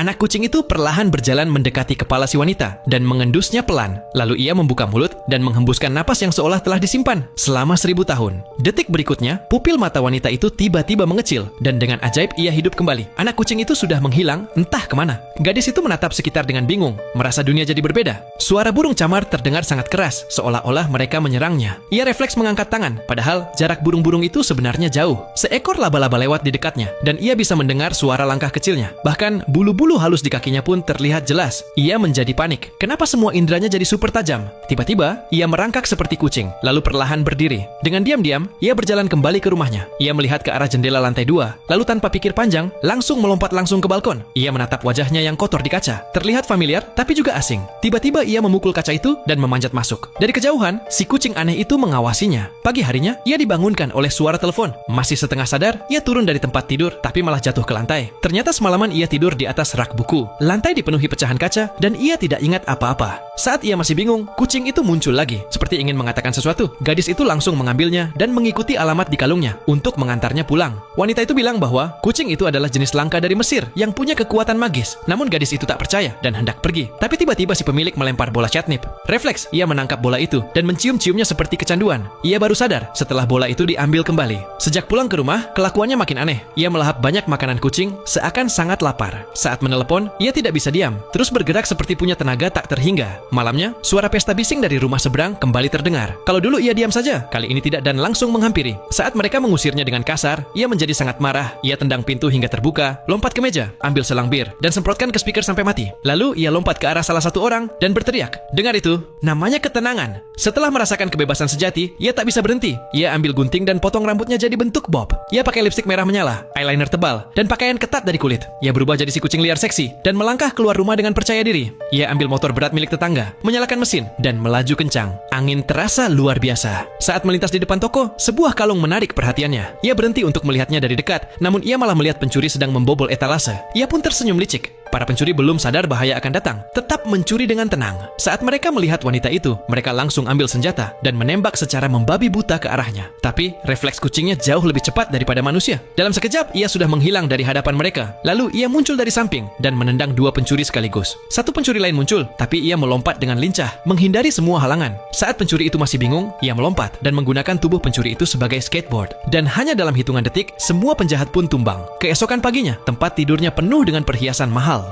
Anak kucing itu perlahan berjalan mendekati kepala si wanita dan mengendusnya pelan. Lalu ia membuka mulut dan menghembuskan napas yang seolah telah disimpan selama 1000 tahun. Detik berikutnya, pupil mata wanita itu tiba-tiba mengecil dan dengan ajaib ia hidup kembali. Anak kucing itu sudah menghilang entah kemana. Gadis itu menatap sekitar dengan bingung, merasa dunia jadi berbeda. Suara burung camar terdengar sangat keras, seolah-olah mereka menyerangnya. Ia refleks mengangkat tangan, padahal jarak burung-burung itu sebenarnya jauh. Seekor laba-laba lewat di dekatnya dan ia bisa mendengar suara langkah kecilnya. Bahkan bulu-bulu halus di kakinya pun terlihat jelas. Ia menjadi panik. Kenapa semua indranya jadi super tajam? Tiba-tiba, ia merangkak seperti kucing, lalu perlahan berdiri. Dengan diam-diam, ia berjalan kembali ke rumahnya. Ia melihat ke arah jendela lantai 2, lalu tanpa pikir panjang, langsung melompat langsung ke balkon. Ia menatap wajahnya yang kotor di kaca. Terlihat familiar, tapi juga asing. Tiba-tiba ia memukul kaca itu dan memanjat masuk. Dari kejauhan, si kucing aneh itu mengawasinya. Pagi harinya, ia dibangunkan oleh suara telepon. Masih setengah sadar, ia turun dari tempat tidur, tapi malah jatuh ke lantai. Ternyata semalaman ia tidur di atas rak buku. Lantai dipenuhi pecahan kaca dan ia tidak ingat apa-apa. Saat ia masih bingung, kucing itu muncul lagi, seperti ingin mengatakan sesuatu. Gadis itu langsung mengambilnya dan mengikuti alamat di kalungnya untuk mengantarnya pulang. Wanita itu bilang bahwa kucing itu adalah jenis langka dari Mesir yang punya kekuatan magis. Namun gadis itu tak percaya dan hendak pergi. Tapi tiba-tiba si pemilik melempar bola catnip. Refleks, ia menangkap bola itu dan mencium-ciumnya seperti kecanduan. Ia baru sadar setelah bola itu diambil kembali. Sejak pulang ke rumah, kelakuannya makin aneh. Ia melahap banyak makanan kucing seakan sangat lapar. Saat menelepon, ia tidak bisa diam, terus bergerak seperti punya tenaga tak terhingga. Malamnya, suara pesta bising dari rumah seberang kembali terdengar. Kalau dulu ia diam saja, kali ini tidak dan langsung menghampiri. Saat mereka mengusirnya dengan kasar, ia menjadi sangat marah. Ia tendang pintu hingga terbuka, lompat ke meja, ambil selang bir, dan semprotkan ke speaker sampai mati. Lalu ia lompat ke arah salah satu orang dan berteriak. Dengar itu, namanya ketenangan. Setelah merasakan kebebasan sejati, ia tak bisa berhenti. Ia ambil gunting dan potong rambutnya jadi bentuk bob. Ia pakai lipstik merah menyala, eyeliner tebal, dan pakaian ketat dari kulit. Ia berubah jadi si kucing liar seksi dan melangkah keluar rumah dengan percaya diri. Ia ambil motor berat milik tetangga, menyalakan mesin, dan melaju kencang. Angin terasa luar biasa. Saat melintas di depan toko, sebuah kalung menarik perhatiannya. Ia berhenti untuk melihatnya dari dekat, namun ia malah melihat pencuri sedang membobol etalase. Ia pun tersenyum licik. Para pencuri belum sadar bahaya akan datang, tetap mencuri dengan tenang. Saat mereka melihat wanita itu, mereka langsung ambil senjata dan menembak secara membabi buta ke arahnya. Tapi, refleks kucingnya jauh lebih cepat daripada manusia. Dalam sekejap, ia sudah menghilang dari hadapan mereka. Lalu, ia muncul dari samping dan menendang 2 pencuri sekaligus. Satu pencuri lain muncul, tapi ia melompat dengan lincah, menghindari semua halangan. Saat pencuri itu masih bingung, ia melompat dan menggunakan tubuh pencuri itu sebagai skateboard. Dan hanya dalam hitungan detik, semua penjahat pun tumbang. Keesokan paginya, tempat tidurnya penuh dengan perhiasan mahal.